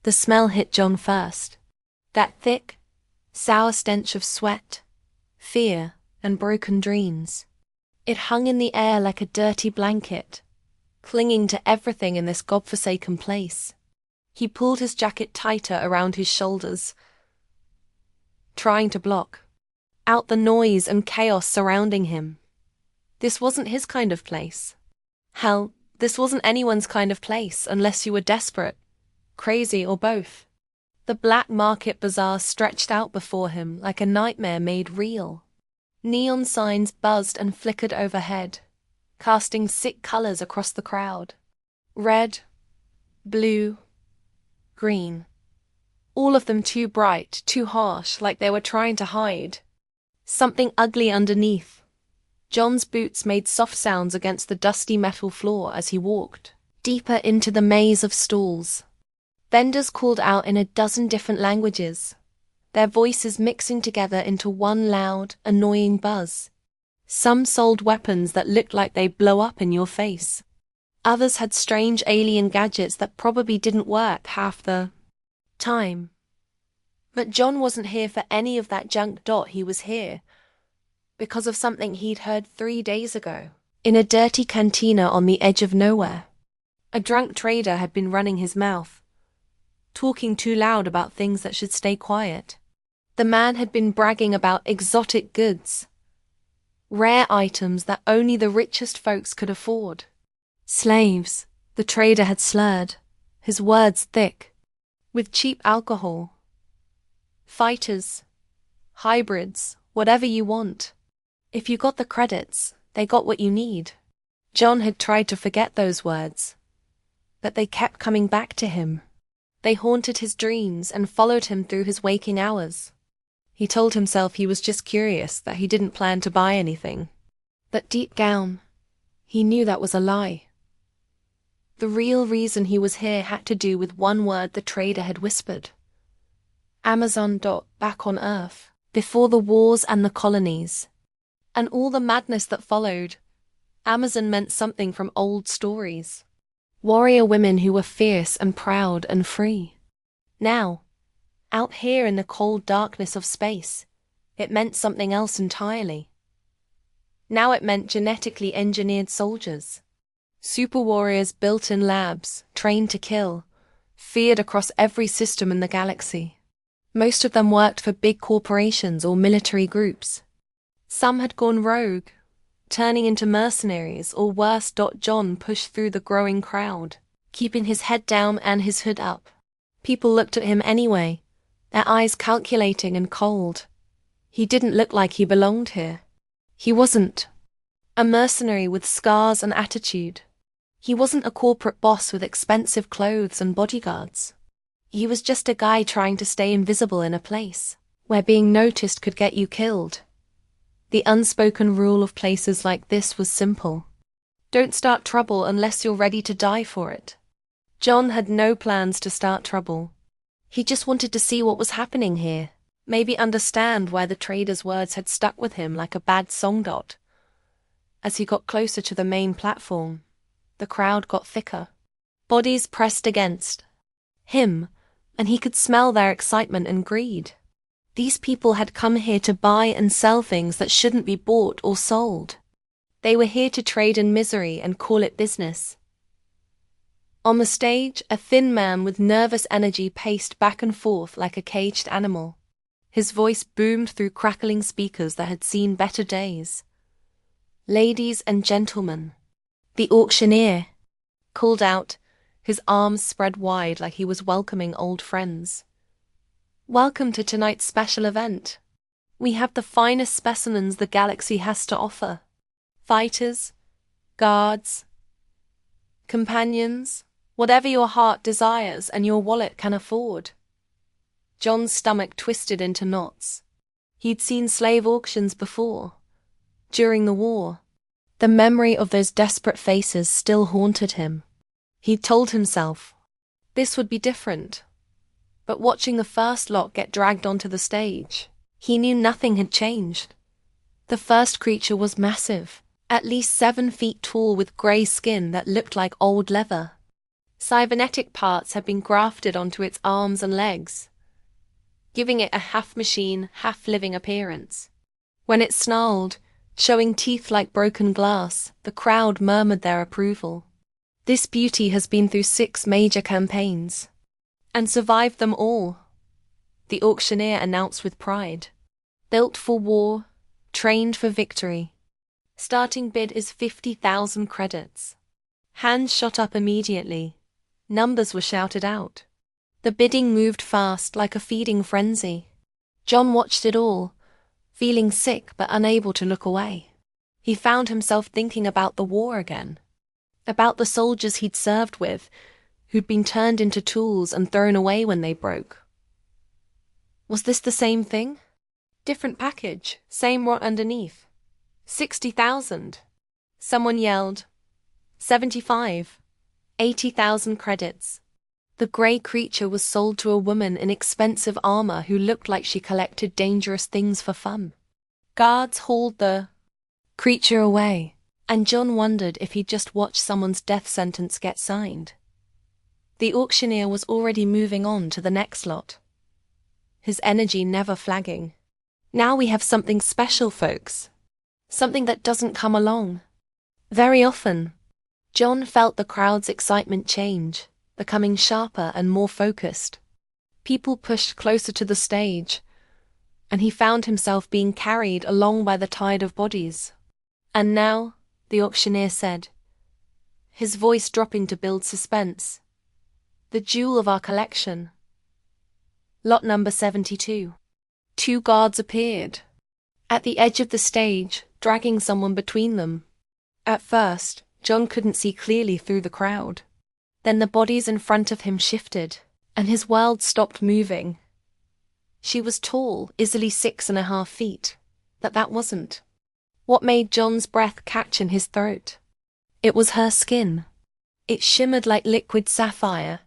The smell hit John first. That thick, sour stench of sweat, fear, and broken dreams. It hung in the air like a dirty blanket, clinging to everything in this godforsaken place. He pulled his jacket tighter around his shoulders, trying to block out the noise and chaos surrounding him. This wasn't his kind of place. Hell, this wasn't anyone's kind of place unless you were desperate, crazy, or both. The black market bazaar stretched out before him like a nightmare made real. Neon signs buzzed and flickered overhead, casting sick colors across the crowd. Red, blue, green. All of them too bright, too harsh, like they were trying to hide something ugly underneath. John's boots made soft sounds against the dusty metal floor as he walked deeper into the maze of stalls. Vendors called out in a dozen different languages, their voices mixing together into one loud, annoying buzz. Some sold weapons that looked like they'd blow up in your face. Others had strange alien gadgets that probably didn't work half the time. But John wasn't here for any of that junk. He was here because of something he'd heard 3 days ago, in a dirty cantina on the edge of nowhere. A drunk trader had been running his mouth, talking too loud about things that should stay quiet. The man had been bragging about exotic goods, rare items that only the richest folks could afford. Slaves, the trader had slurred, his words thick, with cheap alcohol. Fighters, hybrids, whatever you want. If you got the credits, they got what you need. John had tried to forget those words, but they kept coming back to him. They haunted his dreams and followed him through his waking hours. He told himself he was just curious, that he didn't plan to buy anything. But deep down, he knew that was a lie. The real reason he was here had to do with one word the trader had whispered. Amazon. Back on Earth, before the wars and the colonies, and all the madness that followed, Amazon meant something from old stories. Warrior women who were fierce and proud and free. Now, out here in the cold darkness of space, it meant something else entirely. Now it meant genetically engineered soldiers. Super warriors built in labs, trained to kill, feared across every system in the galaxy. Most of them worked for big corporations or military groups. Some had gone rogue, turning into mercenaries, or worse. John pushed through the growing crowd, keeping his head down and his hood up. People looked at him anyway, their eyes calculating and cold. He didn't look like he belonged here. He wasn't a mercenary with scars and attitude. He wasn't a corporate boss with expensive clothes and bodyguards. He was just a guy trying to stay invisible in a place where being noticed could get you killed. The unspoken rule of places like this was simple. Don't start trouble unless you're ready to die for it. John had no plans to start trouble. He just wanted to see what was happening here, maybe understand why the trader's words had stuck with him like a bad song. As he got closer to the main platform, the crowd got thicker. Bodies pressed against him, and he could smell their excitement and greed. These people had come here to buy and sell things that shouldn't be bought or sold. They were here to trade in misery and call it business. On the stage, a thin man with nervous energy paced back and forth like a caged animal. His voice boomed through crackling speakers that had seen better days. Ladies and gentlemen, the auctioneer called out, his arms spread wide like he was welcoming old friends. Welcome to tonight's special event. We have the finest specimens the galaxy has to offer. Fighters, guards, companions, whatever your heart desires and your wallet can afford. John's stomach twisted into knots. He'd seen slave auctions before, during the war. The memory of those desperate faces still haunted him. He'd told himself, this would be different. But watching the first lot get dragged onto the stage, he knew nothing had changed. The first creature was massive, at least 7 feet tall with grey skin that looked like old leather. Cybernetic parts had been grafted onto its arms and legs, giving it a half-machine, half-living appearance. When it snarled, showing teeth like broken glass, the crowd murmured their approval. This beauty has been through 6 major campaigns and survived them all, the auctioneer announced with pride. Built for war, trained for victory. Starting bid is 50,000 credits. Hands shot up immediately. Numbers were shouted out. The bidding moved fast like a feeding frenzy. John watched it all, feeling sick but unable to look away. He found himself thinking about the war again. About the soldiers he'd served with, who'd been turned into tools and thrown away when they broke. Was this the same thing? Different package, same rot underneath. 60,000. Someone yelled. 75. 80,000 credits. The grey creature was sold to a woman in expensive armor who looked like she collected dangerous things for fun. Guards hauled the creature away, and John wondered if he'd just watched someone's death sentence get signed. The auctioneer was already moving on to the next lot, his energy never flagging. Now we have something special, folks. Something that doesn't come along very often. John felt the crowd's excitement change, becoming sharper and more focused. People pushed closer to the stage, and he found himself being carried along by the tide of bodies. And now, the auctioneer said, his voice dropping to build suspense. The jewel of our collection. Lot number 72. 2 guards appeared, at the edge of the stage, dragging someone between them. At first, John couldn't see clearly through the crowd. Then the bodies in front of him shifted, and his world stopped moving. She was tall, easily 6.5 feet, but that wasn't what made John's breath catch in his throat. It was her skin. It shimmered like liquid sapphire,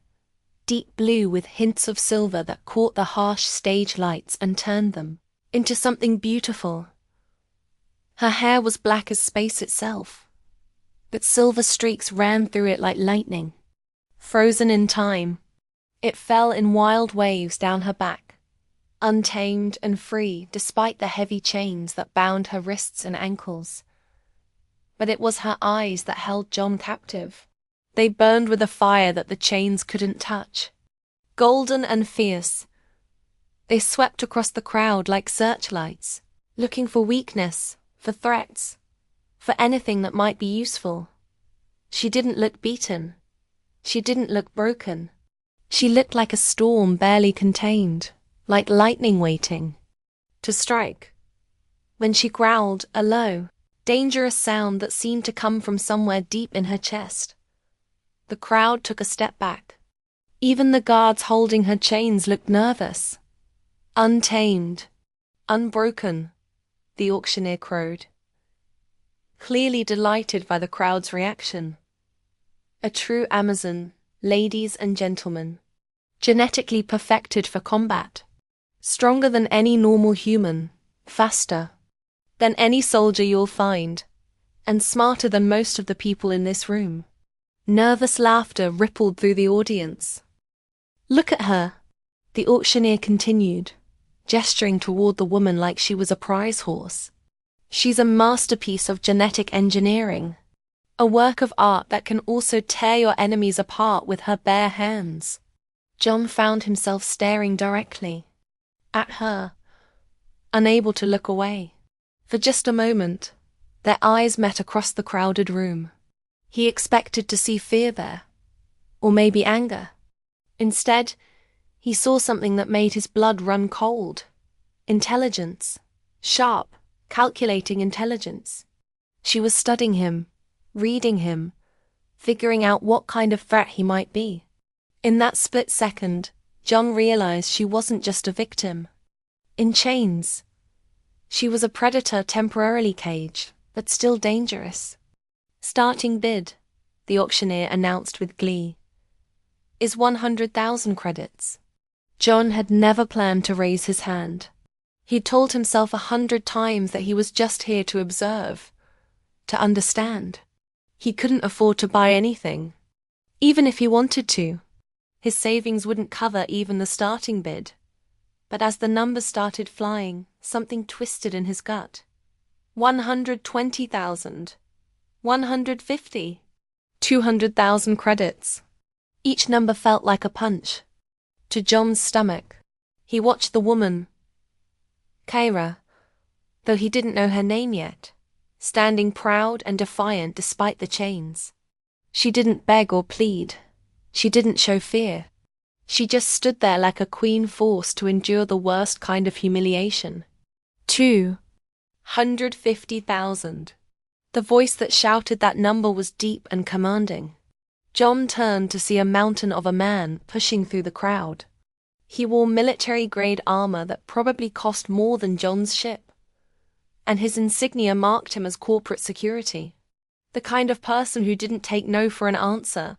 deep blue with hints of silver that caught the harsh stage lights and turned them into something beautiful. Her hair was black as space itself, but silver streaks ran through it like lightning. Frozen in time, it fell in wild waves down her back, untamed and free despite the heavy chains that bound her wrists and ankles. But it was her eyes that held John captive. They burned with a fire that the chains couldn't touch. Golden and fierce, they swept across the crowd like searchlights, looking for weakness, for threats, for anything that might be useful. She didn't look beaten. She didn't look broken. She looked like a storm barely contained, like lightning waiting to strike. When she growled, a low, dangerous sound that seemed to come from somewhere deep in her chest, the crowd took a step back. Even the guards holding her chains looked nervous. Untamed, unbroken, the auctioneer crowed, clearly delighted by the crowd's reaction. A true Amazon, ladies and gentlemen, genetically perfected for combat, stronger than any normal human, faster than any soldier you'll find, and smarter than most of the people in this room. Nervous laughter rippled through the audience. Look at her, the auctioneer continued, gesturing toward the woman like she was a prize horse. She's a masterpiece of genetic engineering, a work of art that can also tear your enemies apart with her bare hands. John found himself staring directly at her, unable to look away. For just a moment, their eyes met across the crowded room. He expected to see fear there, or maybe anger. Instead, he saw something that made his blood run cold. Intelligence. Sharp, calculating intelligence. She was studying him, reading him, figuring out what kind of threat he might be. In that split second, John realized she wasn't just a victim in chains. She was a predator temporarily caged, but still dangerous. Starting bid, the auctioneer announced with glee, is 100,000 credits. John had never planned to raise his hand. He'd told himself 100 times that he was just here to observe, to understand. He couldn't afford to buy anything. Even if he wanted to, his savings wouldn't cover even the starting bid. But as the numbers started flying, something twisted in his gut. 120,000. 150. 200,000 credits. Each number felt like a punch. To John's stomach. He watched the woman, Kyra, though he didn't know her name yet, standing proud and defiant despite the chains. She didn't beg or plead. She didn't show fear. She just stood there like a queen forced to endure the worst kind of humiliation. 250,000. The voice that shouted that number was deep and commanding. John turned to see a mountain of a man pushing through the crowd. He wore military-grade armor that probably cost more than John's ship, and his insignia marked him as corporate security. The kind of person who didn't take no for an answer,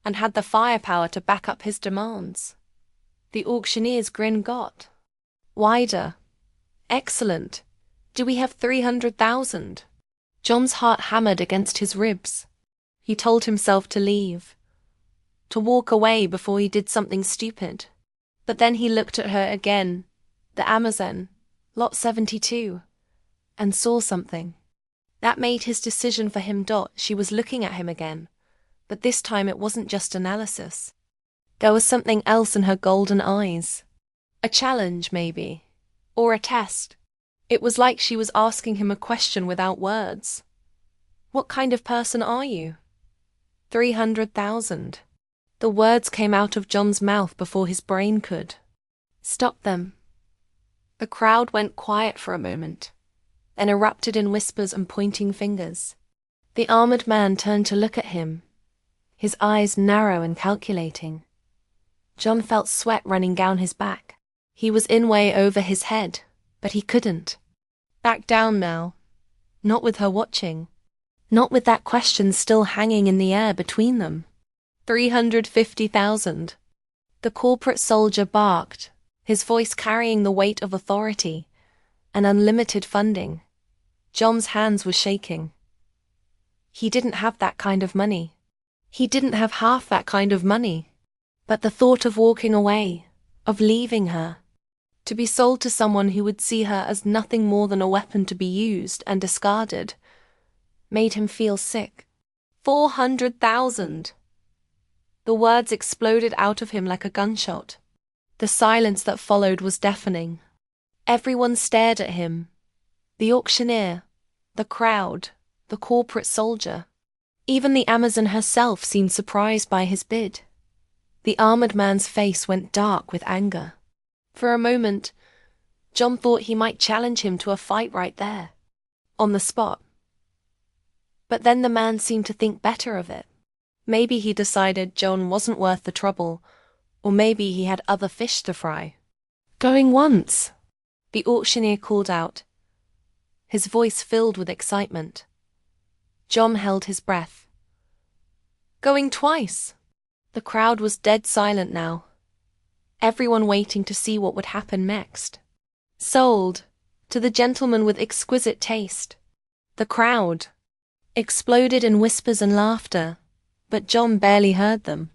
and had the firepower to back up his demands. The auctioneer's grin got wider. Excellent. Do we have 300,000? John's heart hammered against his ribs. He told himself to leave, to walk away before he did something stupid. But then he looked at her again, the Amazon, lot 72, and saw something. That made his decision for him. She was looking at him again, but this time it wasn't just analysis. There was something else in her golden eyes. A challenge, maybe, or a test. It was like she was asking him a question without words. What kind of person are you? 300,000. The words came out of John's mouth before his brain could. Stop them. The crowd went quiet for a moment, then erupted in whispers and pointing fingers. The armored man turned to look at him, his eyes narrow and calculating. John felt sweat running down his back. He was in way over his head, but he couldn't back down now. Not with her watching. Not with that question still hanging in the air between them. 350,000. The corporate soldier barked, his voice carrying the weight of authority and unlimited funding. John's hands were shaking. He didn't have that kind of money. He didn't have half that kind of money. But the thought of walking away, of leaving her, to be sold to someone who would see her as nothing more than a weapon to be used and discarded, made him feel sick. 400,000. The words exploded out of him like a gunshot. The silence that followed was deafening. Everyone stared at him. The auctioneer, the crowd, the corporate soldier. Even the Amazon herself seemed surprised by his bid. The armored man's face went dark with anger. For a moment, John thought he might challenge him to a fight right there, on the spot. But then the man seemed to think better of it. Maybe he decided John wasn't worth the trouble, or maybe he had other fish to fry. Going once, the auctioneer called out, his voice filled with excitement. John held his breath. Going twice. The crowd was dead silent now, everyone waiting to see what would happen next. Sold, to the gentleman with exquisite taste. The crowd exploded in whispers and laughter, but John barely heard them.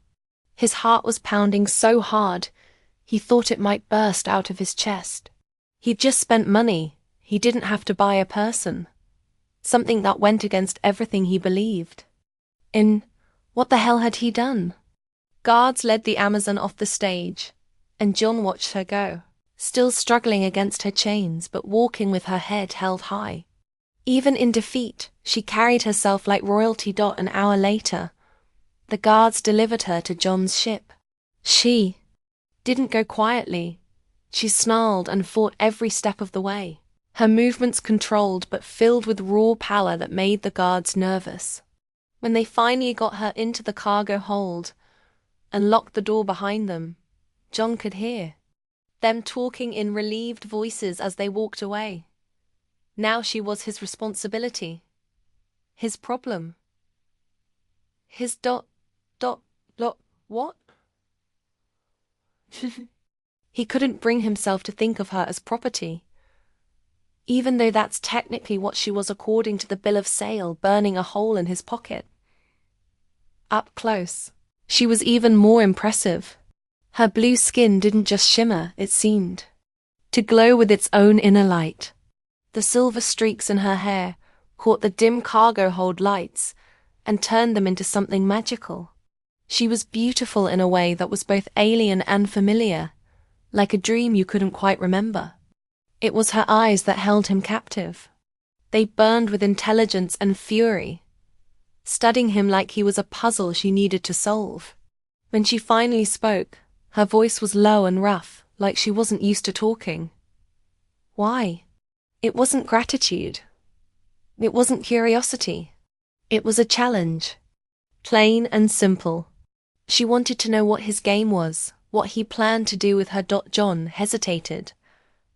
His heart was pounding so hard, he thought it might burst out of his chest. He'd just spent money. He didn't have to buy a person. Something that went against everything he believed. What the hell had he done? Guards led the Amazon off the stage, and John watched her go, still struggling against her chains but walking with her head held high. Even in defeat, she carried herself like royalty. An hour later, the guards delivered her to John's ship. She didn't go quietly. She snarled and fought every step of the way, her movements controlled but filled with raw power that made the guards nervous. When they finally got her into the cargo hold and locked the door behind them, John could hear them talking in relieved voices as they walked away. Now she was his responsibility, his problem. His what? He couldn't bring himself to think of her as property, even though that's technically what she was according to the bill of sale, burning a hole in his pocket. Up close, She was even more impressive. Her blue skin didn't just shimmer, it seemed to glow with its own inner light. The silver streaks in her hair caught the dim cargo hold lights and turned them into something magical. She was beautiful in a way that was both alien and familiar, like a dream you couldn't quite remember. It was her eyes that held him captive. They burned with intelligence and fury, studying him like he was a puzzle she needed to solve. When she finally spoke, her voice was low and rough, like she wasn't used to talking. Why? It wasn't gratitude. It wasn't curiosity. It was a challenge. Plain and simple. She wanted to know what his game was, what he planned to do with her. John hesitated,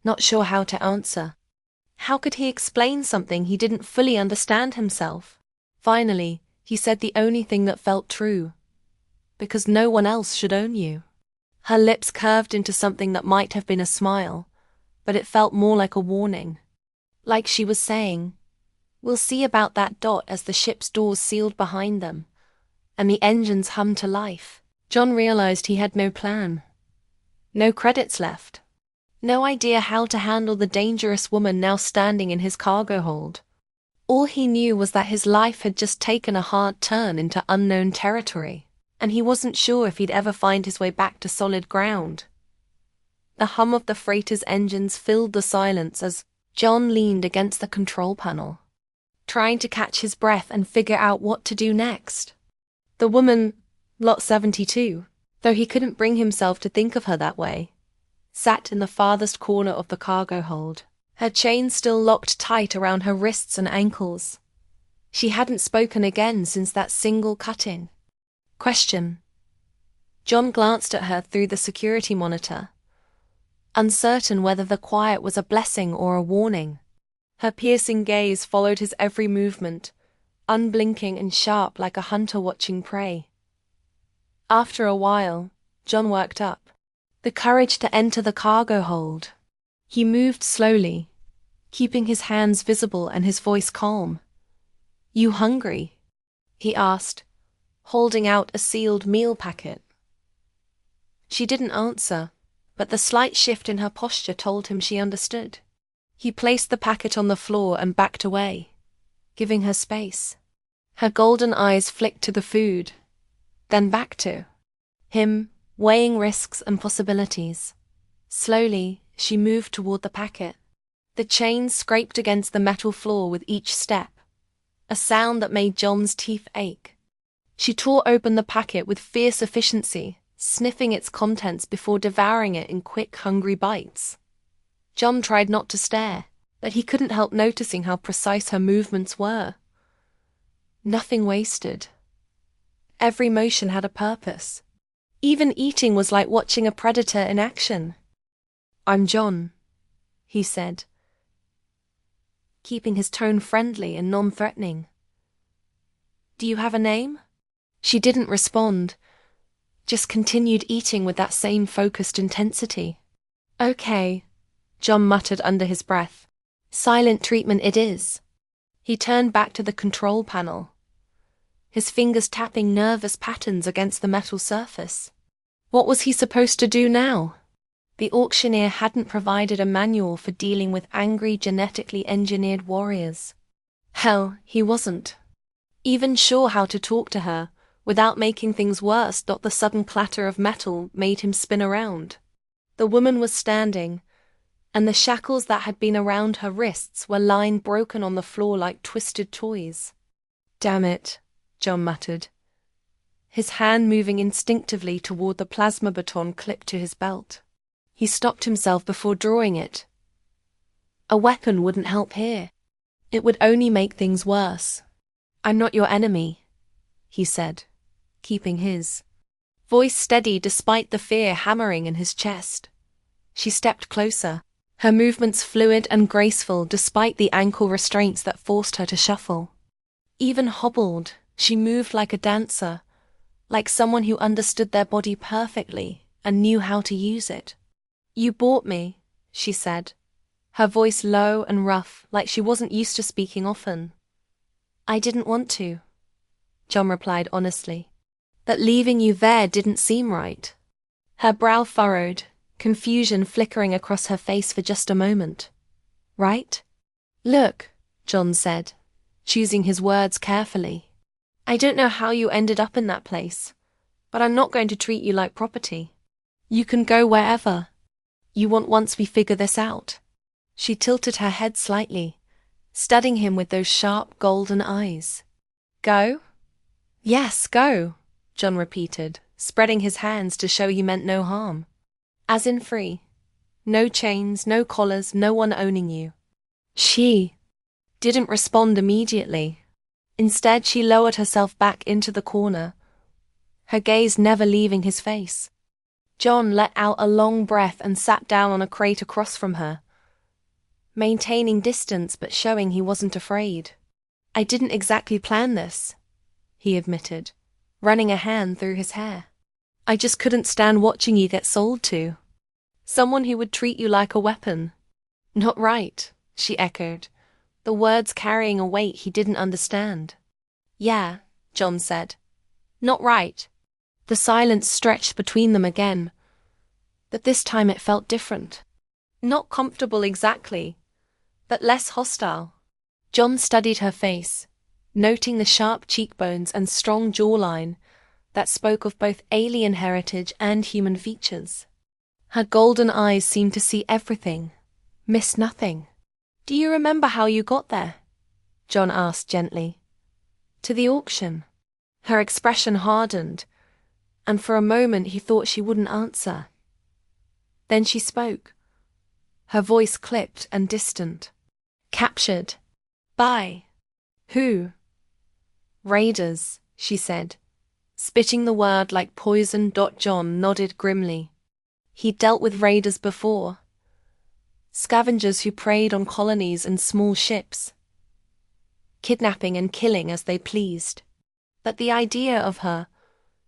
not sure how to answer. How could he explain something he didn't fully understand himself? Finally, he said the only thing that felt true. Because no one else should own you. Her lips curved into something that might have been a smile, but it felt more like a warning. Like she was saying, "We'll see about that." As the ship's doors sealed behind them, and the engines hummed to life, John realized he had no plan. No credits left. No idea how to handle the dangerous woman now standing in his cargo hold. All he knew was that his life had just taken a hard turn into unknown territory, and he wasn't sure if he'd ever find his way back to solid ground. The hum of the freighter's engines filled the silence as John leaned against the control panel, trying to catch his breath and figure out what to do next. The woman, Lot 72, though he couldn't bring himself to think of her that way, sat in the farthest corner of the cargo hold, her chain still locked tight around her wrists and ankles. She hadn't spoken again since that single cut-in. Question. John glanced at her through the security monitor, uncertain whether the quiet was a blessing or a warning. Her piercing gaze followed his every movement, unblinking and sharp like a hunter watching prey. After a while, John worked up the courage to enter the cargo hold. He moved slowly, keeping his hands visible and his voice calm. "You hungry?" he asked, holding out a sealed meal packet. She didn't answer, but the slight shift in her posture told him she understood. He placed the packet on the floor and backed away, giving her space. Her golden eyes flicked to the food, then back to him, weighing risks and possibilities. Slowly, she moved toward the packet. The chain scraped against the metal floor with each step, a sound that made John's teeth ache. She tore open the packet with fierce efficiency, sniffing its contents before devouring it in quick, hungry bites. John tried not to stare, but he couldn't help noticing how precise her movements were. Nothing wasted. Every motion had a purpose. Even eating was like watching a predator in action. "I'm John," he said, keeping his tone friendly and non-threatening. "Do you have a name?" She didn't respond, just continued eating with that same focused intensity. "Okay," John muttered under his breath. "Silent treatment it is." He turned back to the control panel, his fingers tapping nervous patterns against the metal surface. What was he supposed to do now? The auctioneer hadn't provided a manual for dealing with angry, genetically engineered warriors. Hell, he wasn't even sure how to talk to her without making things worse. The sudden clatter of metal made him spin around. The woman was standing, and the shackles that had been around her wrists were lying broken on the floor like twisted toys. "Damn it," John muttered, his hand moving instinctively toward the plasma baton clipped to his belt. He stopped himself before drawing it. A weapon wouldn't help here. It would only make things worse. "I'm not your enemy," he said, keeping his voice steady despite the fear hammering in his chest. She stepped closer, her movements fluid and graceful despite the ankle restraints that forced her to shuffle. Even hobbled, she moved like a dancer, like someone who understood their body perfectly and knew how to use it. "You bought me," she said, her voice low and rough like she wasn't used to speaking often. "I didn't want to," John replied honestly. That leaving you there didn't seem right. Her brow furrowed, confusion flickering across her face for just a moment. Right? Look, John said, choosing his words carefully. I don't know how you ended up in that place, but I'm not going to treat you like property. You can go wherever you want once we figure this out. She tilted her head slightly, studying him with those sharp golden eyes. Go? Yes, go, John repeated, spreading his hands to show he meant no harm. As in free. No chains, no collars, no one owning you. She didn't respond immediately. Instead, she lowered herself back into the corner, her gaze never leaving his face. John let out a long breath and sat down on a crate across from her, maintaining distance but showing he wasn't afraid. I didn't exactly plan this, he admitted, running a hand through his hair. I just couldn't stand watching you get sold to. Someone who would treat you like a weapon. Not right, she echoed, the words carrying a weight he didn't understand. Yeah, John said. Not right. The silence stretched between them again, but this time it felt different. Not comfortable exactly, but less hostile. John studied her face, noting the sharp cheekbones and strong jawline that spoke of both alien heritage and human features. Her golden eyes seemed to see everything, miss nothing. Do you remember how you got there? John asked gently. To the auction. Her expression hardened, and for a moment he thought she wouldn't answer. Then she spoke, her voice clipped and distant. Captured. By. Who? Raiders, she said, spitting the word like poison. John nodded grimly. He'd dealt with raiders before. Scavengers who preyed on colonies and small ships, kidnapping and killing as they pleased. But the idea of her,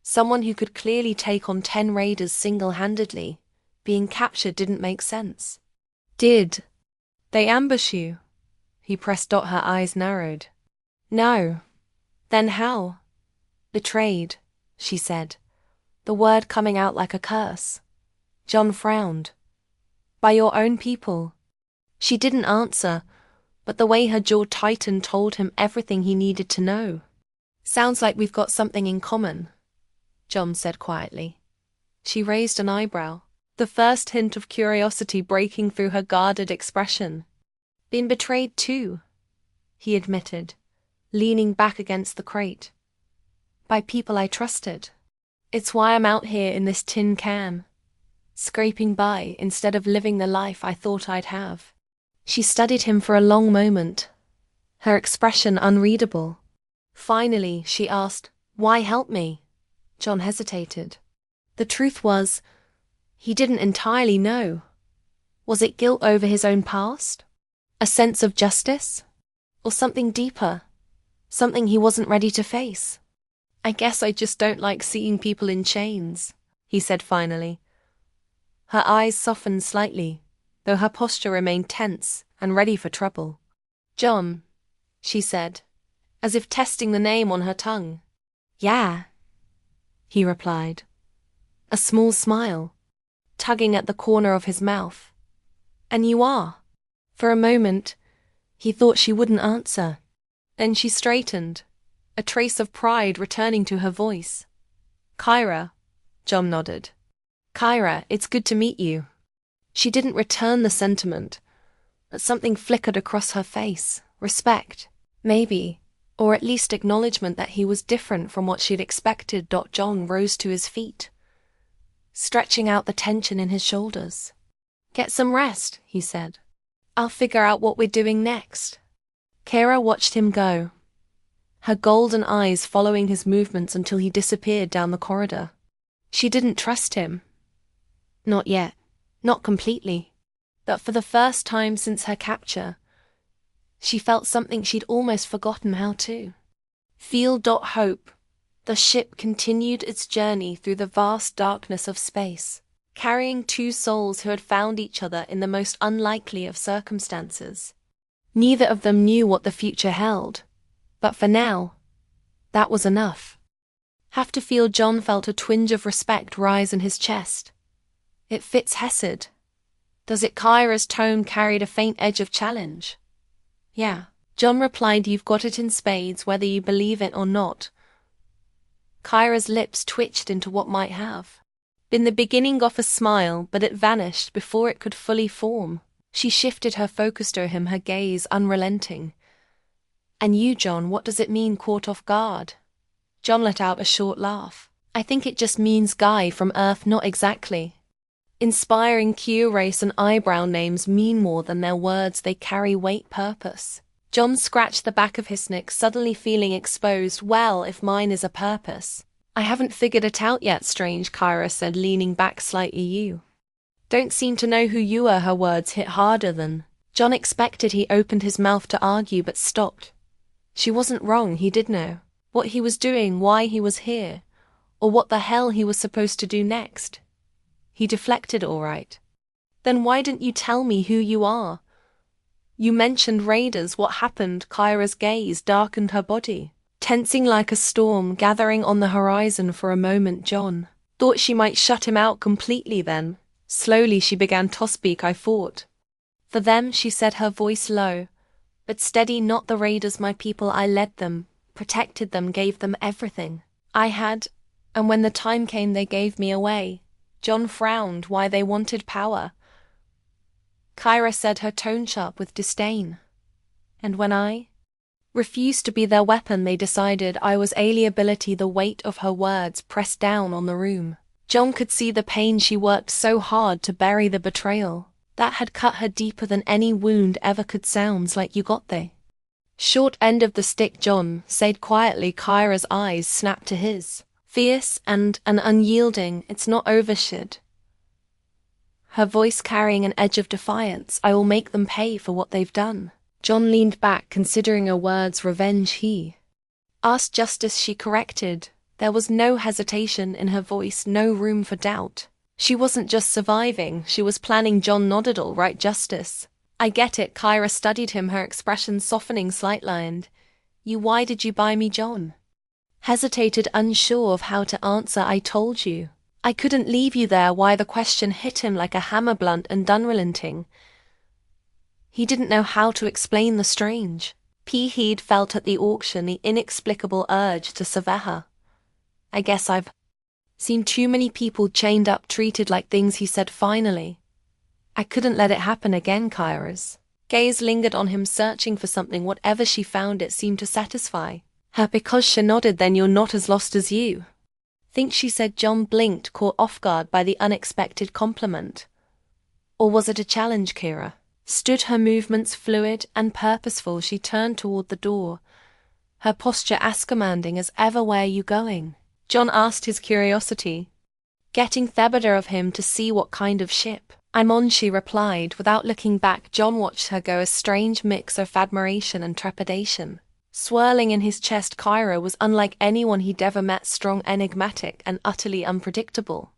someone who could clearly take on 10 raiders single-handedly, being captured didn't make sense. Did they ambush you? He pressed. Her eyes narrowed. No. Then how? Betrayed, she said, the word coming out like a curse. John frowned. By your own people. She didn't answer, but the way her jaw tightened told him everything he needed to know. Sounds like we've got something in common, John said quietly. She raised an eyebrow, the first hint of curiosity breaking through her guarded expression. Been betrayed too, he admitted, leaning back against the crate. By people I trusted. It's why I'm out here in this tin can, scraping by instead of living the life I thought I'd have. She studied him for a long moment, her expression unreadable. Finally, she asked, Why help me? John hesitated. The truth was, he didn't entirely know. Was it guilt over his own past? A sense of justice? Or something deeper? Something he wasn't ready to face? I guess I just don't like seeing people in chains, he said finally. Her eyes softened slightly, though her posture remained tense and ready for trouble. John, she said, as if testing the name on her tongue. Yeah, he replied, a small smile, tugging at the corner of his mouth. And you are. For a moment, he thought she wouldn't answer. Then she straightened, a trace of pride returning to her voice. Kyra, John nodded. Kyra, it's good to meet you. She didn't return the sentiment, but something flickered across her face. Respect, maybe, or at least acknowledgement that he was different from what she'd expected. John rose to his feet, stretching out the tension in his shoulders. Get some rest, he said. I'll figure out what we're doing next. Kyra watched him go, her golden eyes following his movements until he disappeared down the corridor. She didn't trust him. Not yet. Not completely. But for the first time since her capture, she felt something she'd almost forgotten how to feel. Hope. The ship continued its journey through the vast darkness of space, carrying 2 souls who had found each other in the most unlikely of circumstances. Neither of them knew what the future held, but for now, that was enough. Have to feel John felt a twinge of respect rise in his chest. It fits Hesed. Does it? Kyra's tone carried a faint edge of challenge. Yeah. John replied, you've got it in spades, whether you believe it or not. Kyra's lips twitched into what might have been the beginning of a smile, but it vanished before it could fully form. She shifted her focus to him, her gaze unrelenting. And you, John, what does it mean, caught off guard? John let out a short laugh. I think it just means guy from Earth, not exactly. Inspiring Q race and eyebrow names mean more than their words, they carry weight, purpose. John scratched the back of his neck, suddenly feeling exposed. Well, if mine is a purpose. I haven't figured it out yet, strange, Kyra said, leaning back slightly. You don't seem to know who you are. Her words hit harder than John expected. He opened his mouth to argue but stopped. She wasn't wrong, he did know what he was doing, why he was here, or what the hell he was supposed to do next. He deflected. All right. Then why didn't you tell me who you are? You mentioned raiders. What happened? Kyra's gaze darkened, her body tensing like a storm gathering on the horizon. For a moment John thought she might shut him out completely. Then, slowly, she began to speak. I fought for them, she said, her voice low but steady. Not the raiders, my people. I led them, protected them, gave them everything I had, and when the time came they gave me away. John frowned. Why? They wanted power, Kyra said, her tone sharp with disdain. And when I refused to be their weapon, they decided I was alienability. The weight of her words pressed down on the room. John could see the pain. She worked so hard to bury the betrayal that had cut her deeper than any wound ever could. Sounds like you got the short end of the stick, John said quietly. Kyra's eyes snapped to his, fierce and unyielding. It's not over, shit. Her voice carrying an edge of defiance. I will make them pay for what they've done. John leaned back, considering her words. Revenge, he asked. Justice, she corrected. There was no hesitation in her voice, no room for doubt. She wasn't just surviving, she was planning. John nodded. All right, justice. I get it. Kyra studied him, her expression softening slightly. And you, why did you buy me? John hesitated, unsure of how to answer. I told you I couldn't leave you there. Why? The question hit him like a hammer, blunt and unrelenting. He didn't know how to explain the strange he'd felt at the auction, the inexplicable urge to sever her. I guess I've seen too many people chained up, treated like things, he said finally. I couldn't let it happen again. Kyra's gaze lingered on him, searching for something. Whatever she found, it seemed to satisfy her. Because she nodded. Then you're not as lost as you think, she said. John blinked, caught off guard by the unexpected compliment. Or was it a challenge? Kyra stood, her movements fluid and purposeful. She turned toward the door, her posture as commanding as ever. Where are you going? John asked, his curiosity getting the better of him. To see what kind of ship I'm on, she replied without looking back. John watched her go, a strange mix of admiration and trepidation swirling in his chest. Kyra was unlike anyone he'd ever met, strong, enigmatic, and utterly unpredictable.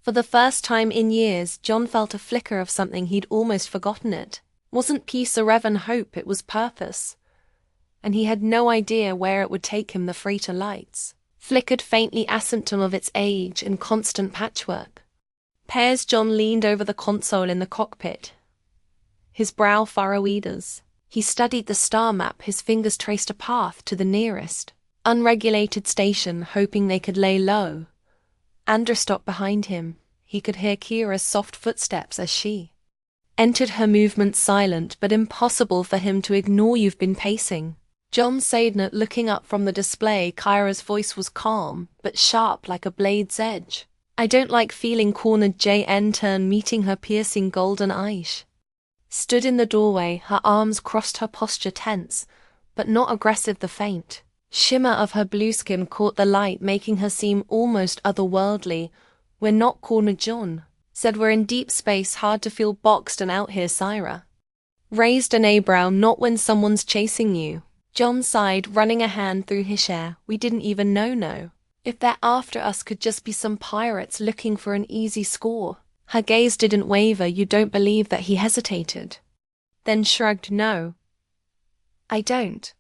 For the first time in years, John felt a flicker of something he'd almost forgotten. It wasn't peace or even hope, it was purpose. And he had no idea where it would take him. The freighter lights flickered faintly, a symptom of its age and constant patchwork pairs. John leaned over the console in the cockpit, his brow furrowed as he studied the star map. His fingers traced a path to the nearest unregulated station, hoping they could lay low and stop behind him. He could hear Kira's soft footsteps as she entered, her movements silent but impossible for him to ignore. You've been pacing, John said, not looking up from the display. Kyra's voice was calm but sharp like a blade's edge. I don't like feeling cornered. JN turned, meeting her piercing golden eyes. Stood in the doorway, her arms crossed, her posture tense but not aggressive. The faint shimmer of her blue skin caught the light, making her seem almost otherworldly. We're not cornered, John said. We're in deep space, hard to feel boxed and out here. Syra raised an eyebrow. Not when someone's chasing you, John sighed, running a hand through his hair. We didn't even know if they're after us. Could just be some pirates looking for an easy score. Her gaze didn't waver. You don't believe that? He hesitated, then shrugged. No, I don't.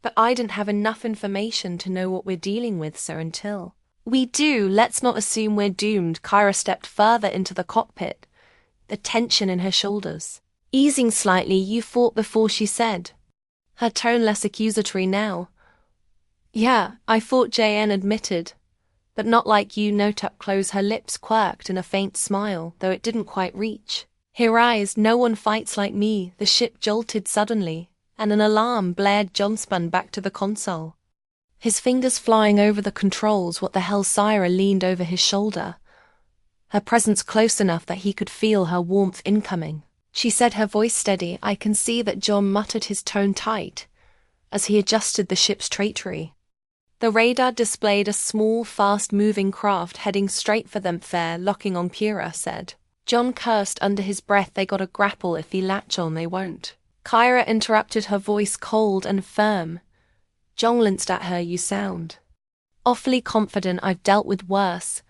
But I didn't have enough information to know what we're dealing with, so until we do, let's not assume we're doomed. Kyra stepped further into the cockpit, the tension in her shoulders easing slightly. You fought before, she said, her tone less accusatory now. Yeah, I fought, JN admitted. But not like you. Note up close. Her lips quirked in a faint smile, though it didn't quite reach her eyes. No one fights like me. The ship jolted suddenly, and an alarm blared. John spun back to the console, his fingers flying over the controls. What the hell? Syra leaned over his shoulder, her presence close enough that he could feel her warmth incoming. She said, her voice steady. I can see that. John muttered, his tone tight, as he adjusted the ship's trajectory. The radar displayed a small, fast-moving craft heading straight for them. Fair locking on, Kira said. John cursed under his breath. They gotta grapple. If he latch on, they won't. Kyra interrupted, her voice cold and firm. John glanced at her. You sound awfully confident. I've dealt with worse,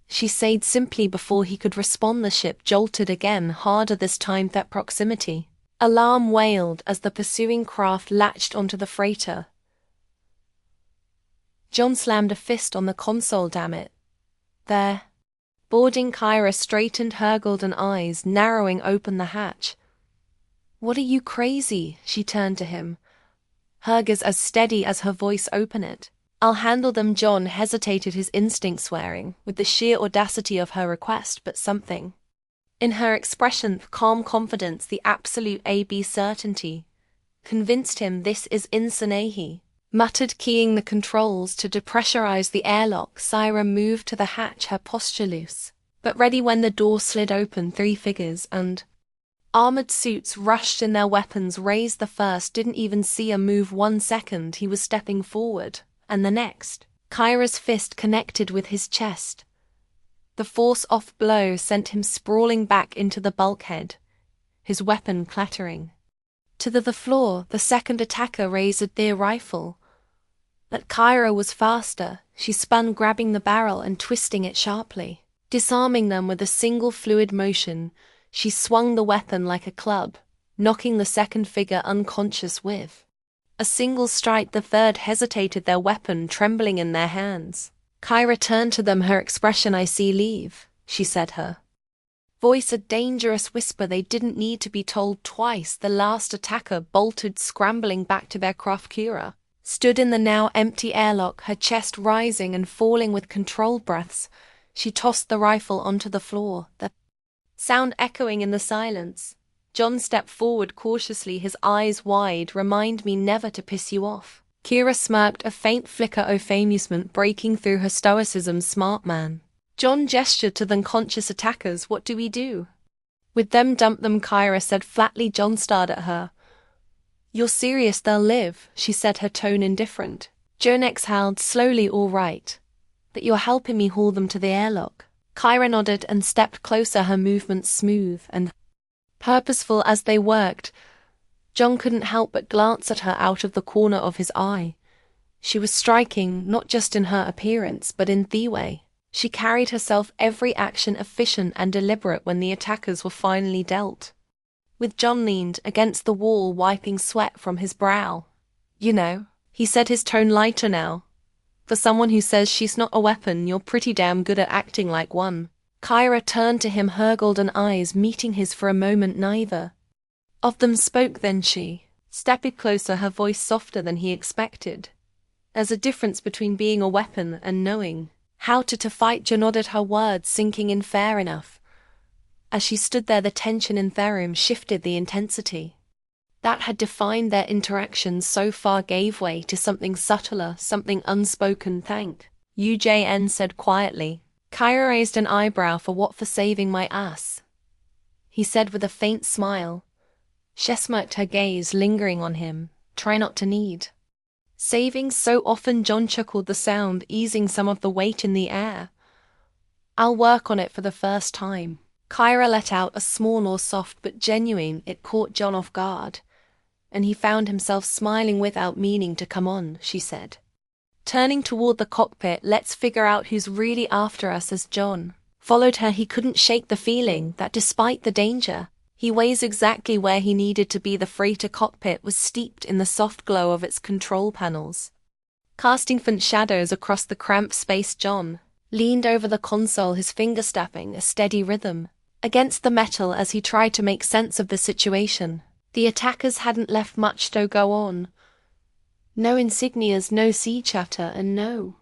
she said simply before he could respond. The ship jolted again, harder this time. That proximity alarm wailed as the pursuing craft latched onto the freighter. John slammed a fist on the console. Damn it. There. Boarding. Kyra straightened, her golden eyes narrowing. Open the hatch. What are you, crazy? She turned to him, her gaze as steady as her voice. Open it. I'll handle them. John hesitated, his instinct swearing with the sheer audacity of her request, but something in her expression, calm confidence, the absolute AB certainty, convinced him. This is insane, he muttered, keying the controls to depressurize the airlock. Syra moved to the hatch, her posture loose but ready. When the door slid open, 3 figures and armored suits rushed in, their weapons raised. The first didn't even see a move. 1 second, he was stepping forward, and the next, Kyra's fist connected with his chest. The force-off blow sent him sprawling back into the bulkhead, his weapon clattering to the floor. The second attacker raised their rifle, but Kyra was faster. She spun, grabbing the barrel and twisting it sharply, disarming them with a single fluid motion. She swung the weapon like a club, knocking the second figure unconscious with a single strike. The third hesitated, their weapon trembling in their hands. Kyra turned to them, her expression, I see leave, she said, her voice a dangerous whisper. They didn't need to be told twice. The last attacker bolted, scrambling back to their craft. Kyra stood in the now empty airlock, her chest rising and falling with controlled breaths. She tossed the rifle onto the floor, the sound echoing in the silence. John stepped forward cautiously, his eyes wide. Remind me never to piss you off. Kyra smirked, a faint flicker of amusement breaking through her stoicism. Smart man. John gestured to the unconscious attackers. What do we do with them? Dump them, Kyra said flatly. John stared at her. You're serious? They'll live, she said, her tone indifferent. John exhaled slowly. All right, but you're helping me haul them to the airlock. Kyra nodded and stepped closer, her movements smooth and purposeful as they worked. John couldn't help but glance at her out of the corner of his eye. She was striking, not just in her appearance, but in the way she carried herself, every action efficient and deliberate. When the attackers were finally dealt with, John leaned against the wall, wiping sweat from his brow. You know, he said, his tone lighter now. For someone who says she's not a weapon, you're pretty damn good at acting like one. Kyra turned to him, her golden eyes meeting his for a moment. Neither of them spoke. Then she stepped closer, her voice softer than he expected. There's a difference between being a weapon and knowing how to fight. John nodded, her words sinking in. Fair enough. As she stood there, the tension in the room shifted. The intensity that had defined their interactions so far gave way to something subtler, something unspoken. Thank you, JN said quietly. Kyra raised an eyebrow. For what? For saving my ass, he said with a faint smile. She smirked, her gaze lingering on him. Try not to need saving so often. John chuckled, the sound easing some of the weight in the air. I'll work on it. For the first time, Kyra let out a small or soft but genuine. It caught John off guard, and he found himself smiling without meaning to. Come on, she said, turning toward the cockpit. Let's figure out who's really after us. As John followed her, he couldn't shake the feeling that despite the danger, He weighs exactly where he needed to be. The freighter cockpit was steeped in the soft glow of its control panels, casting faint shadows across the cramped space. John leaned over the console, his fingers tapping a steady rhythm against the metal as he tried to make sense of the situation. The attackers hadn't left much to go on. No insignias, no sea chatter, and no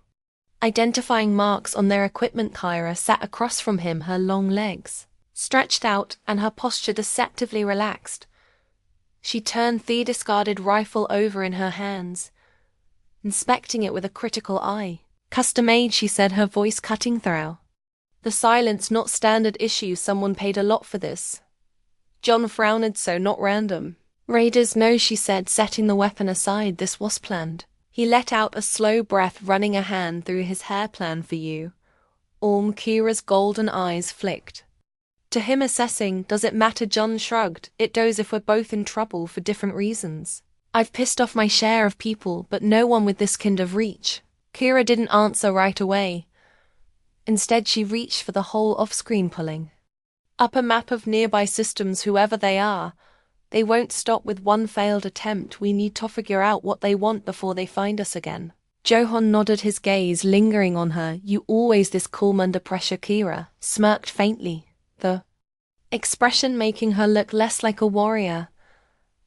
identifying marks on their equipment. Kyra sat across from him, her long legs stretched out and her posture deceptively relaxed. She turned the discarded rifle over in her hands, inspecting it with a critical eye. Custom-made, she said, her voice cutting through the silence. Not standard issue, someone paid a lot for this. John frowned. So not random. Raiders, no, she said, setting the weapon aside. This was planned. He let out a slow breath, running a hand through his hair. Plan for you. Kira's golden eyes flicked to him, assessing. Does it matter? John shrugged. It does if we're both in trouble for different reasons. I've pissed off my share of people, but no one with this kind of reach. Kira didn't answer right away. Instead, she reached for the hole off-screen, pulling up a map of nearby systems. Whoever they are, they won't stop with one failed attempt. We need to figure out what they want before they find us again. Johan nodded, his gaze lingering on her. You always this calm under pressure. Kira smirked faintly, the expression making her look less like a warrior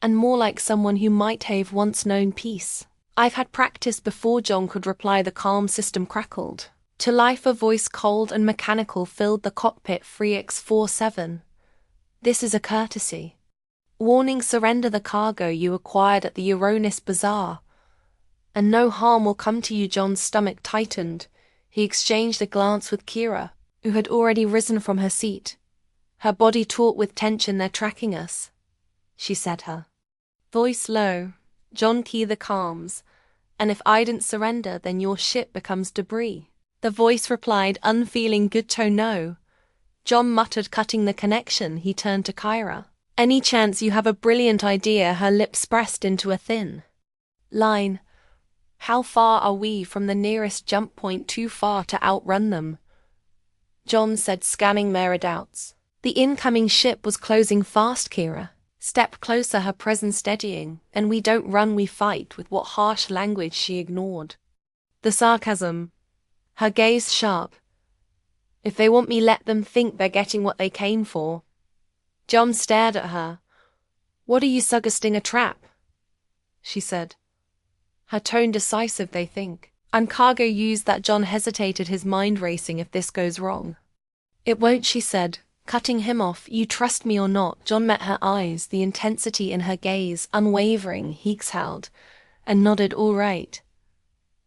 and more like someone who might have once known peace. I've had practice before, John could reply. The calm system crackled to life. A voice cold and mechanical filled the cockpit. 3x47. This is a courtesy warning. Surrender the cargo you acquired at the Euronis Bazaar, and no harm will come to you. John's stomach tightened. He exchanged a glance with Kira, who had already risen from her seat, her body taut with tension. They're tracking us, she said, her voice low. John, key the calms, and if I didn't surrender, then your ship becomes debris. The voice replied, unfeeling. Good to know. John muttered, cutting the connection. He turned to Kyra. Any chance you have a brilliant idea? Her lips pressed into a thin line. How far are we from the nearest jump point? Too far to outrun them, John said, scanning their redoubts. The incoming ship was closing fast. Kira stepped closer, her presence steadying. And we don't run, we fight. With what harsh language? She ignored the sarcasm, her gaze sharp. If they want me, let them think they're getting what they came for. John stared at her. What are you suggesting? A trap? She said, her tone decisive. They think I'm cargo used. That John hesitated, his mind racing. If this goes wrong, it won't, she said, cutting him off. You trust me or not? John met her eyes, the intensity in her gaze unwavering. He exhaled and nodded. All right,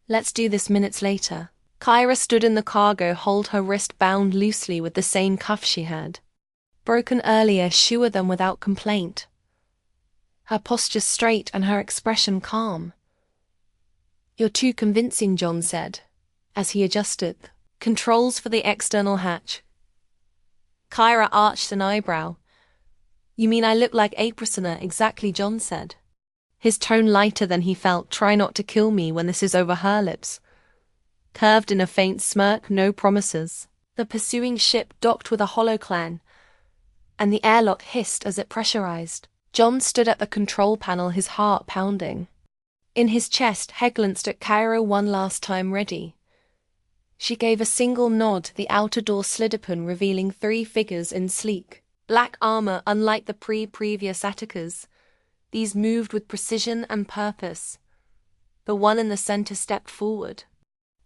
let's do this. Minutes later, Kyra stood in the cargo hold, her wrist bound loosely with the same cuff she had broken earlier. She wore them without complaint, her posture straight and her expression calm. You're too convincing, John said, as he adjusted controls for the external hatch. Kyra arched an eyebrow. You mean I look like a prisoner? Exactly, John said, his tone lighter than he felt. Try not to kill me when this is over. Her lips curved in a faint smirk. No promises. The pursuing ship docked with a hollow clang, and the airlock hissed as it pressurized. John stood at the control panel, his heart pounding in his chest. He glanced at Kyra one last time. Ready? She gave a single nod. The outer door slid open, revealing 3 figures in sleek black armor. Unlike the previous attackers, these moved with precision and purpose. The one in the center stepped forward,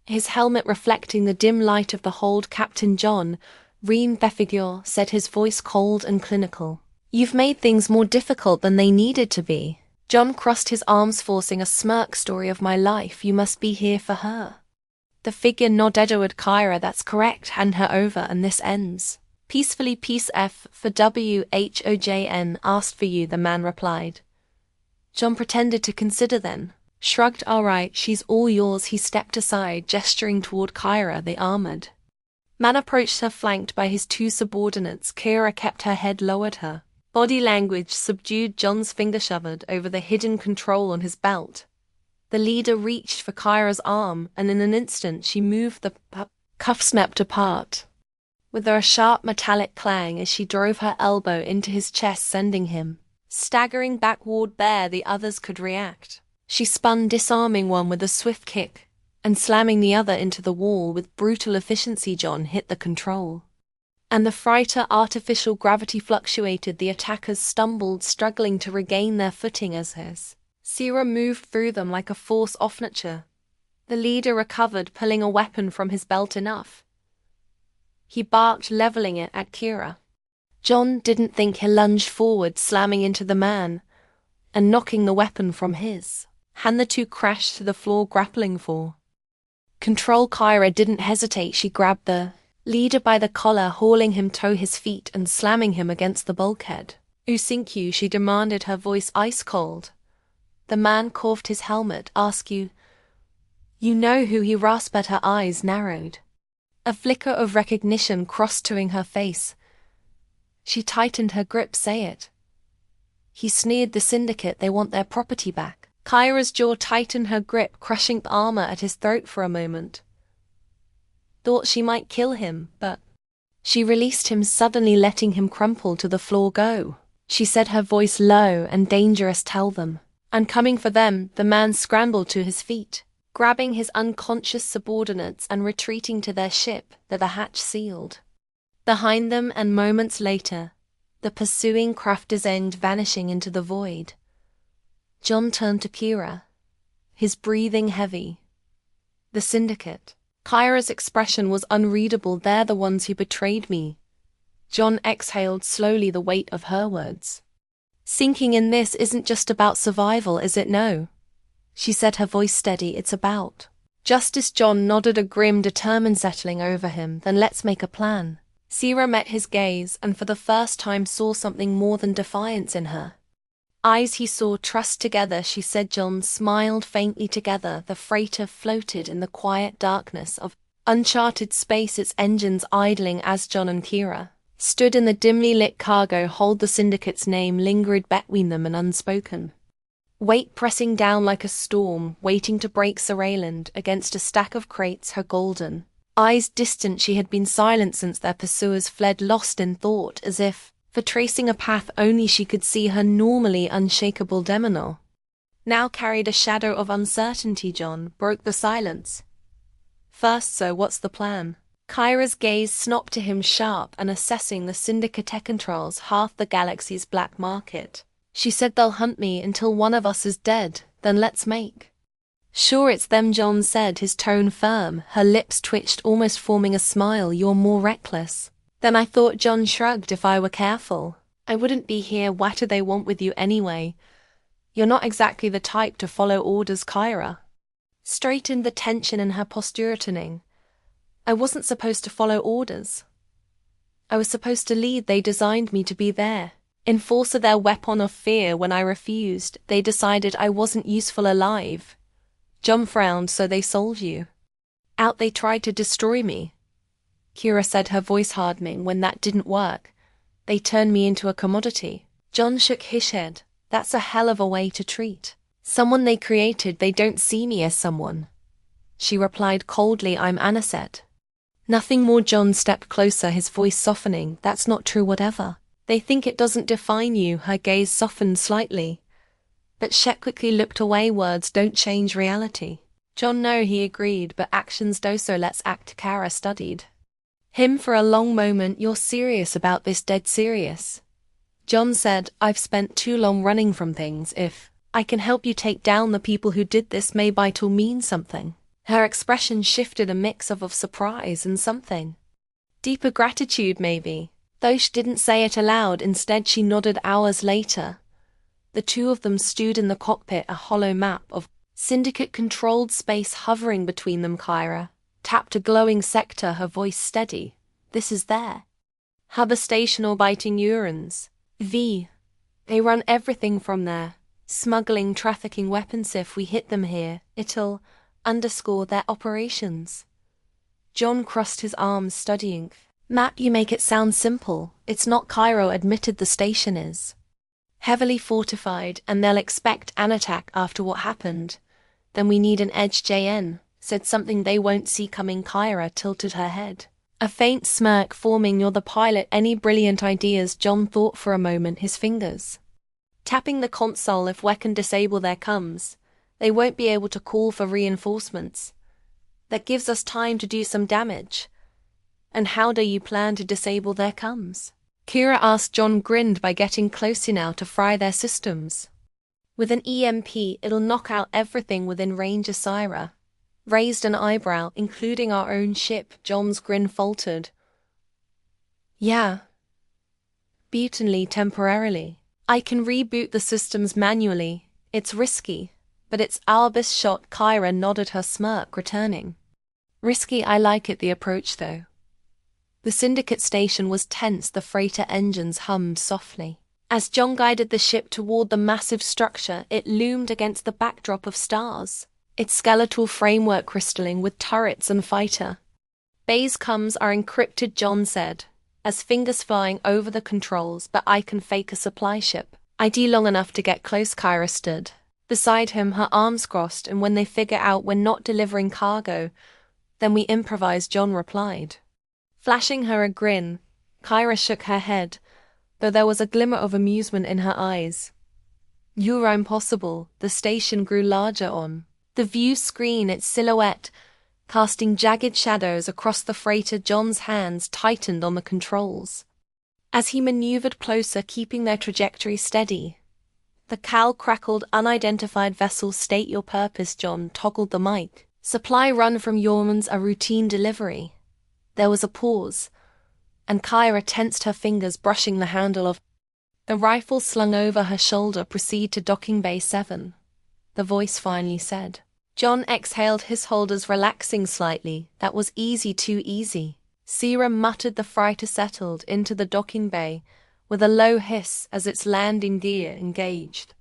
his helmet reflecting the dim light of the hold. Captain John Figure said, his voice cold and clinical. You've made things more difficult than they needed to be. John crossed his arms, forcing a smirk. Story of my life. You must be here for her. The figure nodded toward Kyra. That's correct. Hand her over and this ends peacefully. Peace. F for WHOJN asked for you, the man replied. John pretended to consider, then shrugged. All right, she's all yours. He stepped aside, gesturing toward Kyra. The armored man approached her, flanked by his 2 subordinates. Kyra kept her head lowered, her body language subdued. John's finger shoved over the hidden control on his belt. The leader reached for Kyra's arm, and in an instant she moved. The cuff snapped apart, with a sharp metallic clang as she drove her elbow into his chest, sending him staggering backward ere the others could react. She spun, disarming one with a swift kick, and slamming the other into the wall with brutal efficiency. John hit the control, and the freighter artificial gravity fluctuated. The attackers stumbled, struggling to regain their footing as his Sierra moved through them like a force of nature. The leader recovered, pulling a weapon from his belt. Enough, he barked, leveling it at Kira. John didn't think. He lunged forward, slamming into the man and knocking the weapon from his hand. The two crashed to the floor, grappling for control. Kira didn't hesitate. She grabbed the leader by the collar, hauling him to his feet and slamming him against the bulkhead. "Usinkyu," she demanded, her voice ice cold. The man coughed his helmet. "Ask you. You know who?" He rasped. Her eyes narrowed. A flicker of recognition crossed to her face. She tightened her grip. "Say it." He sneered. "The Syndicate, they want their property back." Kyra's jaw tightened, her grip crushing the armor at his throat. For a moment, thought she might kill him, but she released him, suddenly letting him crumple to the floor. "Go," she said, her voice low and dangerous. "Tell them I'm coming for them." The man scrambled to his feet, grabbing his unconscious subordinates and retreating to their ship, the hatch sealed behind them, and moments later, the pursuing craft descended, vanishing into the void. John turned to Kira, his breathing heavy. "The Syndicate." Kyra's expression was unreadable. "They're the ones who betrayed me." John exhaled slowly, the weight of her words sinking in. "This isn't just about survival, is it?" "No," she said, her voice steady. "It's about justice." John nodded, a grim determination settling over him. "Then let's make a plan." Sierra met his gaze, and for the first time saw something more than defiance in her eyes. He saw trust. "Together," she said. John smiled faintly. Together, the freighter floated in the quiet darkness of uncharted space, its engines idling as John and Kira stood in the dimly lit cargo hold. The Syndicate's name lingered between them, an unspoken weight pressing down like a storm, waiting to break. Surveilled against a stack of crates, her golden eyes distant. She had been silent since their pursuers fled, lost in thought, as if for tracing a path only she could see. Her normally unshakable demeanor now carried a shadow of uncertainty. John broke the silence. "First, so what's the plan?" Kyra's gaze snapped to him, sharp and assessing. "The Syndicate controls half the galaxy's black market," she said. "They'll hunt me until one of us is dead. Then let's make sure it's them," John said, his tone firm. Her lips twitched, almost forming a smile. "You're more reckless than I thought." John shrugged. "If I were careful, I wouldn't be here. What do they want with you anyway? You're not exactly the type to follow orders." Kyra straightened, the tension in her posture tightening. "I wasn't supposed to follow orders. I was supposed to lead. They designed me to be their enforcer, their weapon of fear. When I refused, they decided I wasn't useful alive." John frowned. "So they sold you out. They tried to destroy me," Kira said, her voice hardening. "When that didn't work, they turned me into a commodity." John shook his head. "That's a hell of a way to treat someone they created." "They don't see me as someone," she replied coldly. "I'm Anisette. Nothing more." John stepped closer, his voice softening. "That's not true. Whatever they think, it doesn't define you." Her gaze softened slightly, but she quickly looked away. "Words don't change reality." John, "No," he agreed, "but actions do. So let's act." Kara studied him for a long moment. "You're serious about this?" "Dead serious." John said, "I've spent too long running from things. If I can help you take down the people who did this, maybe it'll mean something." Her expression shifted, a mix of surprise and something deeper, gratitude maybe, though she didn't say it aloud. Instead, she nodded. Hours later, the two of them stood in the cockpit, a hollow map of Syndicate-controlled space hovering between them. Kyra tapped a glowing sector, her voice steady. "This is their harbor station orbiting Urans. They run everything from there. Smuggling, trafficking, weapons. If we hit them here, it'll underscore their operations." John crossed his arms, studying. "Matt, you make it sound simple." "It's not." Cairo admitted. "The station is heavily fortified, and they'll expect an attack after what happened. Then we need an edge." JN said something they won't see coming. Kyra tilted her head. A faint smirk forming. You're the pilot. Any brilliant ideas? John thought for a moment, his fingers tapping the console. If we can disable their comms, they won't be able to call for reinforcements. That gives us time to do some damage. And how do you plan to disable their comms? Kira asked. John grinned. By getting closer now to fry their systems. With an EMP, it'll knock out everything within range. Asira raised an eyebrow. Including our own ship. John's grin faltered. Yeah. Beatenly, temporarily. I can reboot the systems manually. It's risky, but it's our best shot. Kyra nodded, her smirk returning. Risky, I like it. The approach, though. The Syndicate station was tense. The freighter engines hummed softly. As John guided the ship toward the massive structure, it loomed against the backdrop of stars, its skeletal framework crystalline with turrets and fighter bays. Comms are encrypted, John said, as fingers flying over the controls. But I can fake a supply ship. ID long enough to get close. Kyra stood beside him, her arms crossed. And when they figure out we're not delivering cargo, then we improvise, John replied. Flashing her a grin, Kyra shook her head, though there was a glimmer of amusement in her eyes. You're impossible. The station grew larger on the view screen, its silhouette casting jagged shadows across the freighter. John's hands tightened on the controls as he maneuvered closer, keeping their trajectory steady. The Cal crackled. Unidentified vessel, state your purpose. John toggled the mic. Supply run from Yormans, a routine delivery. There was a pause, and Kyra tensed her fingers, brushing the handle of the rifle slung over her shoulder. Proceed to docking bay 7, the voice finally said. John exhaled, his holders relaxing slightly. That was easy, too easy. Sierra muttered. The freighter settled into the docking bay with a low hiss as its landing gear engaged.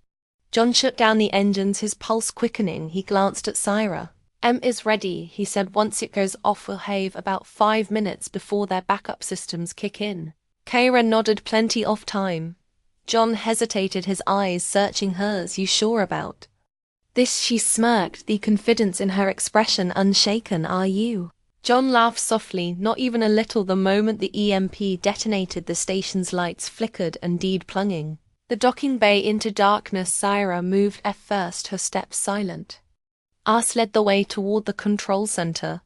John shut down the engines, his pulse quickening. He glanced at Sierra. M is ready, he said. Once it goes off, we'll have about 5 minutes before their backup systems kick in. Kyra nodded. Plenty of time. John hesitated, his eyes searching hers. You sure about this? She smirked, the confidence in her expression unshaken. Are you? John laughed softly, not even a little. The moment the EMP detonated, the station's lights flickered and deed plunging the docking bay into darkness. Sierra moved at first, her steps silent. Us led the way toward the control center.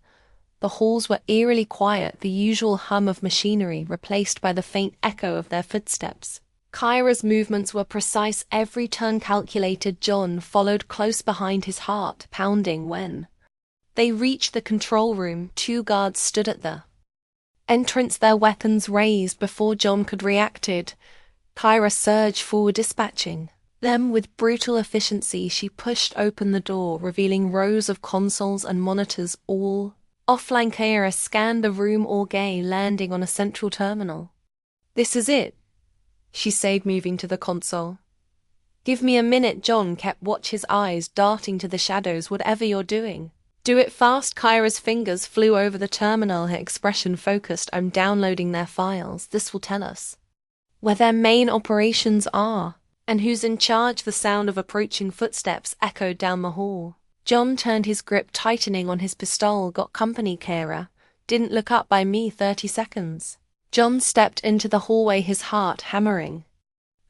The halls were eerily quiet, the usual hum of machinery replaced by the faint echo of their footsteps. Kyra's movements were precise, every turn calculated. John followed close behind, his heart pounding. When they reached the control room, 2 guards stood at the entrance, their weapons raised. Before John could react, Kyra surged forward, dispatching them with brutal efficiency. She pushed open the door, revealing rows of consoles and monitors, all offline. Kyra scanned the room, all gay, landing on a central terminal. This is it, she said, moving to the console. Give me a minute. John kept watch, his eyes darting to the shadows. Whatever you're doing, do it fast. Kyra's fingers flew over the terminal, her expression focused. I'm downloading their files. This will tell us where their main operations are and who's in charge. The sound of approaching footsteps echoed down the hall. John turned, his grip tightening on his pistol. Got company, Kyra. Didn't look up by me. 30 seconds. John stepped into the hallway, his heart hammering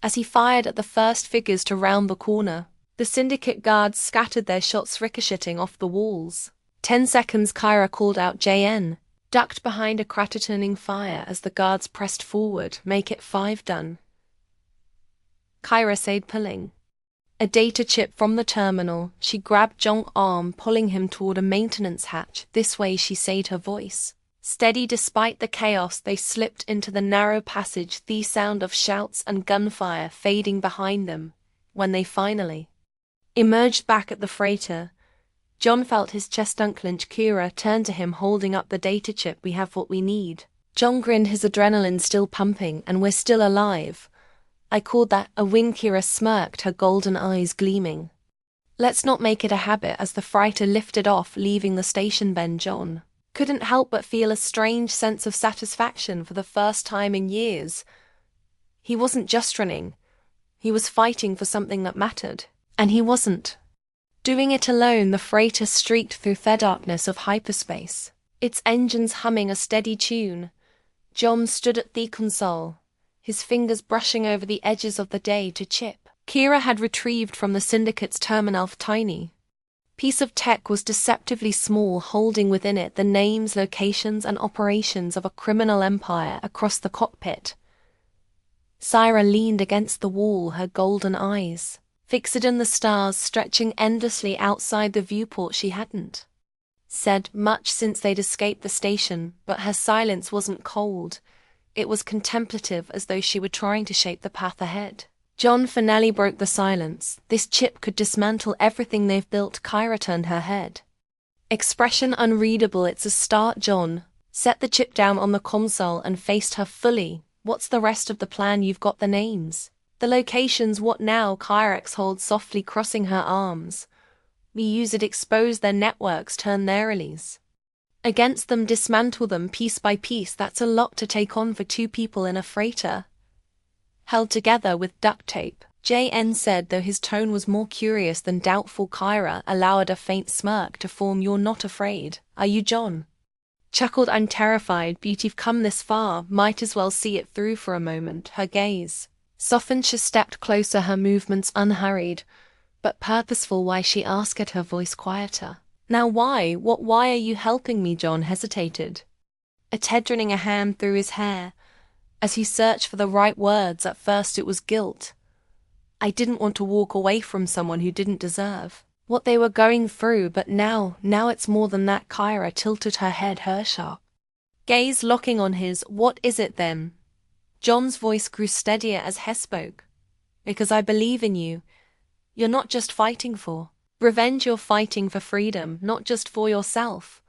as he fired at the first figures to round the corner. The Syndicate guards scattered, their shots ricocheting off the walls. 10 seconds, Kyra called out. JN ducked behind a crater-turning fire as the guards pressed forward. Make it 5. Done, Kyra said, pulling a data chip from the terminal. She grabbed John's arm, pulling him toward a maintenance hatch. This way, she said, her voice steady despite the chaos. They slipped into the narrow passage, the sound of shouts and gunfire fading behind them. When they finally emerged back at the freighter, John felt his chest unclench. Kyra turned to him, holding up the data chip. We have what we need. John grinned, his adrenaline still pumping. And we're still alive. I called that a win. Kyra smirked, her golden eyes gleaming. Let's not make it a habit. As the freighter lifted off, leaving the station bend, John couldn't help but feel a strange sense of satisfaction for the first time in years. He wasn't just running. He was fighting for something that mattered. And he wasn't doing it alone. The freighter streaked through the darkness of hyperspace, its engines humming a steady tune. John stood at the console, his fingers brushing over the edges of the day to chip. Kira had retrieved from the Syndicate's terminal tiny piece of tech was deceptively small, holding within it the names, locations, and operations of a criminal empire across the cockpit. Syra leaned against the wall, her golden eyes fixed in the stars stretching endlessly outside the viewport. She hadn't said much since they'd escaped the station, but her silence wasn't cold. It was contemplative, as though she were trying to shape the path ahead. John finally broke the silence. This chip could dismantle everything they've built. Kyra turned her head. Expression unreadable. It's a start. John set the chip down on the console and faced her fully. What's the rest of the plan? You've got the names, the locations. What now? Kyra exhaled softly, crossing her arms. We use it, expose their networks, turn their allies against them, dismantle them piece by piece. That's a lot to take on for two people in a freighter held together with duct tape, JN said, though his tone was more curious than doubtful. Kyra allowed a faint smirk to form. You're not afraid, are you, John? Chuckled. I'm terrified. Beauty've come this far, might as well see it through for a moment. Her gaze softened. She stepped closer, her movements unhurried but purposeful. Why? She asked, her voice quieter. Now why? Why are you helping me? John hesitated, a tear running a hand through his hair as he searched for the right words. At first it was guilt. I didn't want to walk away from someone who didn't deserve what they were going through, but now it's more than that. Kyra tilted her head, her sharp gaze locking on his. What is it then? John's voice grew steadier as Hess spoke. Because I believe in you. You're not just fighting for revenge, you're fighting for freedom, not just for yourself,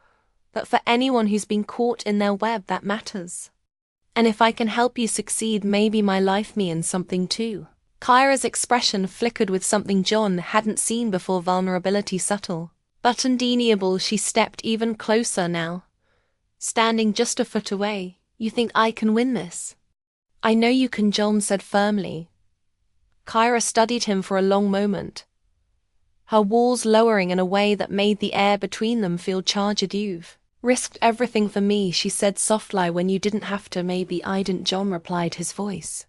but for anyone who's been caught in their web. That matters. And if I can help you succeed, maybe my life means something too. Kyra's expression flickered with something John hadn't seen before, vulnerability, subtle but undeniable. She stepped even closer now, standing just a foot away. You think I can win this? I know you can, John said firmly. Kyra studied him for a long moment, her walls lowering in a way that made the air between them feel charged. You've risked everything for me, she said softly, when you didn't have to. Maybe I didn't, John replied, his voice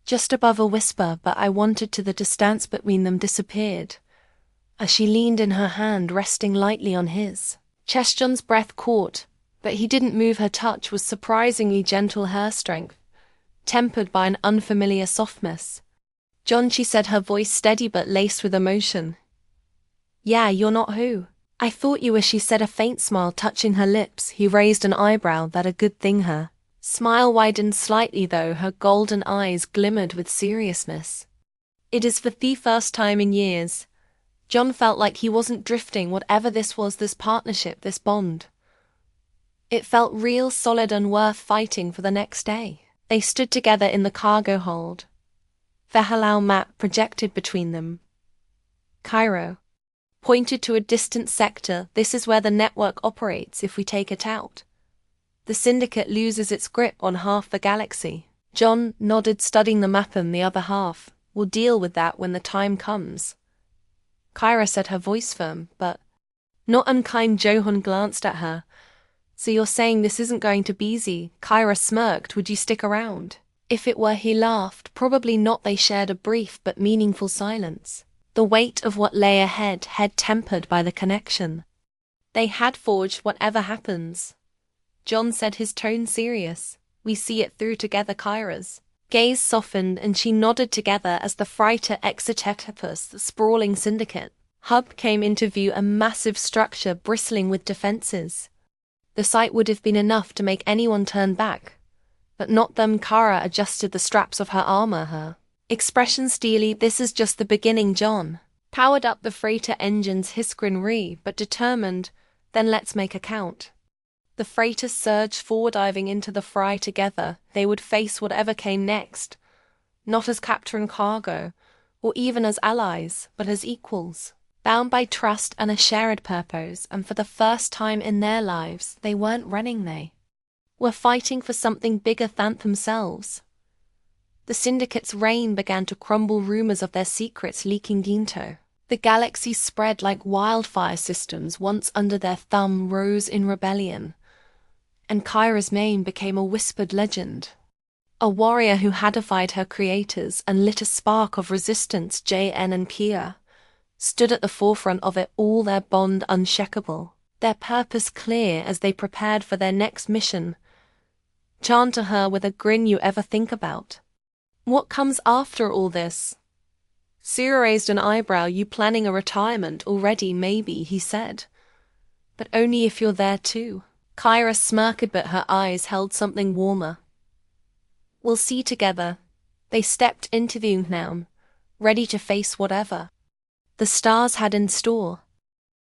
just above a whisper, but I wanted to. The distance between them disappeared as she leaned in, her hand resting lightly on his chest. John's breath caught, but he didn't move. Her touch was surprisingly gentle, her strength tempered by an unfamiliar softness. John, she said, her voice steady but laced with emotion. Yeah, you're not who I thought you were, she said, a faint smile touching her lips. He raised an eyebrow. That a good thing? Her smile widened slightly, though her golden eyes glimmered with seriousness. It is for the first time in years. John felt like he wasn't drifting. Whatever this was, this partnership, this bond, it felt real, solid, and worth fighting for. The next day they stood together in the cargo hold, the halal map projected between them. Cairo pointed to a distant sector. This is where the network operates. If we take it out, the Syndicate loses its grip on half the galaxy. John nodded, studying the map. And the other half? We'll deal with that when the time comes. Kyra said, her voice firm, but not unkind. Johan glanced at her. So you're saying this isn't going to be easy? Kyra smirked. Would you stick around if it were? He laughed. Probably not. They shared a brief but meaningful silence, the weight of what lay ahead, head tempered by the connection they had forged. Whatever happens, John said, his tone serious, we see it through together. Kyra's gaze softened and she nodded together as the freighter exited the sprawling Syndicate hub came into view, a massive structure bristling with defenses. The sight would have been enough to make anyone turn back, but not them. Kara adjusted the straps of her armor, her expression steely. This is just the beginning. John powered up the freighter engines, his grin wry but determined. Then let's make a count. The freighter surged forward, diving into the fray. Together they would face whatever came next, not as captor and cargo, or even as allies, but as equals, bound by trust and a shared purpose. And for the first time in their lives, they weren't running, they were fighting for something bigger than themselves. The Syndicate's reign began to crumble, rumors of their secrets leaking into the galaxy spread like wildfire. Systems once under their thumb rose in rebellion, and Kyra's name became a whispered legend. A warrior who had defied her creators and lit a spark of resistance, JN and Kia, stood at the forefront of it all, their bond unshakable, their purpose clear as they prepared for their next mission. Chan to her with a grin you ever think about. What comes after all this? Sura raised an eyebrow. You planning a retirement already, maybe, he said. But only if you're there too. Kyra smirked, but her eyes held something warmer. We'll see together. They stepped into the Untamed, ready to face whatever the stars had in store.